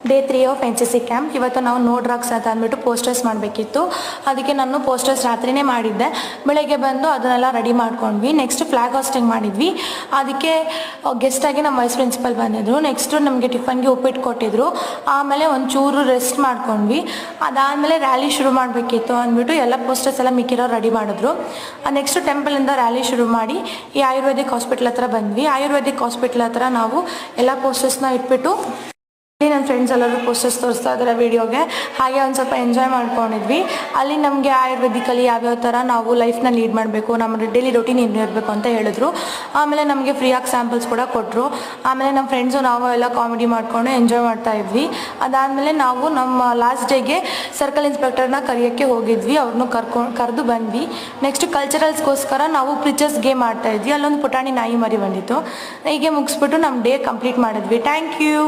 Day 3 of NCC camp. ಇವತ್ತು ನಾವು no drugs ಅಂತ ಅಂದ್ಬಿಟ್ಟು ಪೋಸ್ಟರ್ಸ್ ಮಾಡಬೇಕಿತ್ತು. ಅದಕ್ಕೆ ನಾನು ಪೋಸ್ಟರ್ಸ್ ರಾತ್ರಿನೇ ಮಾಡಿದ್ದೆ. ಬೆಳಗ್ಗೆ ಬಂದು ಅದನ್ನೆಲ್ಲ ರೆಡಿ ಮಾಡ್ಕೊಂಡ್ವಿ. ನೆಕ್ಸ್ಟ್ ಫ್ಲಾಗ್ ಹಾಸ್ಟಿಂಗ್ ಮಾಡಿದ್ವಿ. ಅದಕ್ಕೆ ಗೆಸ್ಟಾಗಿ ನಮ್ಮ ವೈಸ್ ಪ್ರಿನ್ಸಿಪಲ್ ಬಂದಿದ್ರು. ನೆಕ್ಸ್ಟು ನಮಗೆ ಟಿಫನ್ಗೆ ಉಪ್ಪಿಟ್ಟು ಕೊಟ್ಟಿದ್ರು. ಆಮೇಲೆ ಒಂಚೂರು ರೆಸ್ಟ್ ಮಾಡ್ಕೊಂಡ್ವಿ. ಅದಾದಮೇಲೆ ರ್ಯಾಲಿ ಶುರು ಮಾಡಬೇಕಿತ್ತು ಅಂದ್ಬಿಟ್ಟು ಎಲ್ಲ ಪೋಸ್ಟರ್ಸ್ ಎಲ್ಲ ಮಿಕ್ಕಿರೋ ರೆಡಿ ಮಾಡಿದ್ರು. ನೆಕ್ಸ್ಟ್ ಟೆಂಪಲಿಂದ ರ್ಯಾಲಿ ಶುರು ಮಾಡಿ ಈ ಆಯುರ್ವೇದಿಕ್ ಹಾಸ್ಪಿಟ್ಲ್ ಹತ್ರ ಬಂದ್ವಿ. ಆಯುರ್ವೇದಿಕ್ ಹಾಸ್ಪಿಟ್ಲ್ ಹತ್ರ ನಾವು ಎಲ್ಲ ಪೋಸ್ಟರ್ಸ್ನ ಇಟ್ಬಿಟ್ಟು ನನ್ನ ಫ್ರೆಂಡ್ಸ್ ಎಲ್ಲರೂ ಪೋಸ್ಟರ್ಸ್ ತೋರಿಸ್ತಾ ಇದ್ದಾರೆ ವಿಡಿಯೋಗೆ. ಹಾಗೆ ಒಂದು ಸ್ವಲ್ಪ ಎಂಜಾಯ್ ಮಾಡ್ಕೊಂಡಿದ್ವಿ. ಅಲ್ಲಿ ನಮಗೆ ಆಯುರ್ವೇದಿಕಲ್ಲಿ ಯಾವ್ಯಾವ ಥರ ನಾವು ಲೈಫ್ನ ಲೀಡ್ ಮಾಡಬೇಕು, ನಮ್ಮ ಡೈಲಿ ರೊಟೀನ್ ಏನು ಇರಬೇಕು ಅಂತ ಹೇಳಿದ್ರು. ಆಮೇಲೆ ನಮಗೆ ಫ್ರೀಯಾಗಿ ಸ್ಯಾಂಪಲ್ಸ್ ಕೂಡ ಕೊಟ್ಟರು. ಆಮೇಲೆ ನಮ್ಮ ಫ್ರೆಂಡ್ಸು ನಾವು ಎಲ್ಲ ಕಾಮಿಡಿ ಮಾಡಿಕೊಂಡು ಎಂಜಾಯ್ ಮಾಡ್ತಾ ಇದ್ವಿ. ಅದಾದಮೇಲೆ ನಾವು ನಮ್ಮ ಲಾಸ್ಟ್ ಡೇಗೆ ಸರ್ಕಲ್ ಇನ್ಸ್ಪೆಕ್ಟರ್ನ ಕರೆಯೋಕ್ಕೆ ಹೋಗಿದ್ವಿ. ಅವ್ರನ್ನೂ ಕರೆದು ಬಂದ್ವಿ. ನೆಕ್ಸ್ಟ್ ಕಲ್ಚರಲ್ಸ್ಗೋಸ್ಕರ ನಾವು ಪ್ರಿಚರ್ಸ್ ಗೇಮ್ ಆಡ್ತಾಯಿದ್ವಿ. ಅಲ್ಲೊಂದು ಪುಟಾಣಿ ನಾಯಿ ಮರಿ ಬಂದಿತ್ತು. ಹೀಗೆ ಮುಗಿಸ್ಬಿಟ್ಟು ನಮ್ಮ ಡೇ ಕಂಪ್ಲೀಟ್ ಮಾಡಿದ್ವಿ. Thank you.